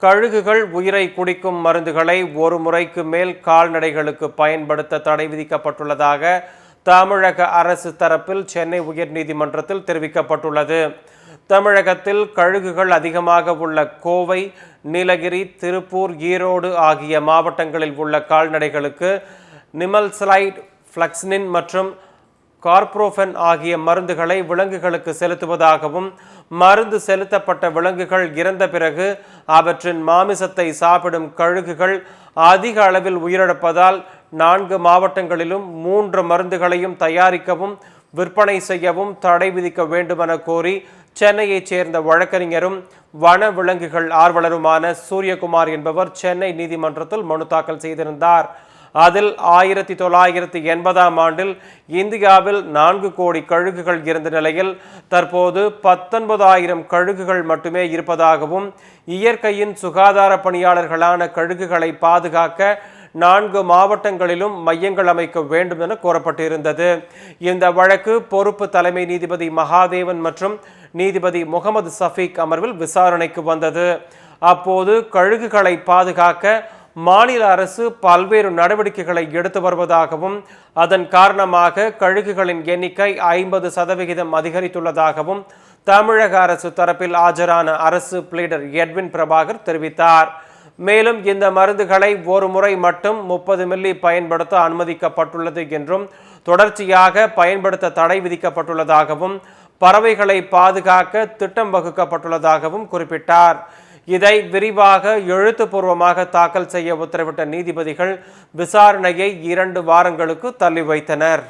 கழுகுகள் உயிரை குடிக்கும் மருந்துகளை ஒரு முறைக்கு மேல் கால்நடைகளுக்கு பயன்படுத்த தடை விதிக்கப்பட்டுள்ளதாக தமிழக அரசு தரப்பில் சென்னை உயர்நீதிமன்றத்தில் தெரிவிக்கப்பட்டுள்ளது. தமிழகத்தில் கழுகுகள் அதிகமாக உள்ள கோவை, நீலகிரி, திருப்பூர், ஈரோடு ஆகிய மாவட்டங்களில் உள்ள கால்நடைகளுக்கு நிமல்சலைட், ஃப்ளக்ஸினின் மற்றும் கார்ப்ரோஃபென் ஆகிய மருந்துகளை விலங்குகளுக்கு செலுத்துவதாகவும், மருந்து செலுத்தப்பட்ட விலங்குகள் இறந்த பிறகு அவற்றின் மாமிசத்தை சாப்பிடும் கழுகுகள் அதிக அளவில் உயிரிழப்பதால் 4 மாவட்டங்களிலும் 3 மருந்துகளையும் தயாரிக்கவும் விற்பனை செய்யவும் தடை விதிக்க வேண்டுமென கோரி சென்னையைச் சேர்ந்த வழக்கறிஞரும் வன விலங்குகள் ஆர்வலருமான சூரியகுமார் என்பவர் சென்னை நீதிமன்றத்தில் மனு தாக்கல் செய்திருந்தார். அதில் 1980ஆம் ஆண்டில் இந்தியாவில் 4 கோடி கழுகுகள் இருந்த நிலையில் தற்போது 19,000 கழுகுகள் மட்டுமே இருப்பதாகவும், இயற்கையின் சுகாதார பணியாளர்களான கழுகுகளை பாதுகாக்க 4 மாவட்டங்களிலும் மையங்கள் அமைக்க வேண்டும் என கோரப்பட்டிருந்தது. இந்த வழக்கு பொறுப்பு தலைமை நீதிபதி மகாதேவன் மற்றும் நீதிபதி முகமது சஃபீக் அமர்வில் விசாரணைக்கு வந்தது. அப்போது கழுகுகளை பாதுகாக்க மாநில அரசு பல்வேறு நடவடிக்கைகளை எடுத்து வருவதாகவும், அதன் காரணமாக கழுகுகளின் எண்ணிக்கை 50% அதிகரித்துள்ளதாகவும் தமிழக அரசு தரப்பில் ஆஜரான அரசு பிளீடர் எட்வின் பிரபாகர் தெரிவித்தார். மேலும் இந்த மருந்துகளை ஒரு முறை மட்டும் 30 மில்லி பயன்படுத்த அனுமதிக்கப்பட்டுள்ளது என்றும், தொடர்ச்சியாக பயன்படுத்த தடை விதிக்கப்பட்டுள்ளதாகவும், பறவைகளை பாதுகாக்க திட்டம் வகுக்கப்பட்டுள்ளதாகவும் குறிப்பிட்டார். இதை விரிவாக எழுத்துப்பூர்வமாக தாக்கல் செய்ய உத்தரவிட்ட நீதிபதிகள் விசாரணையை 2 வாரங்களுக்கு தள்ளி வைத்தனர்.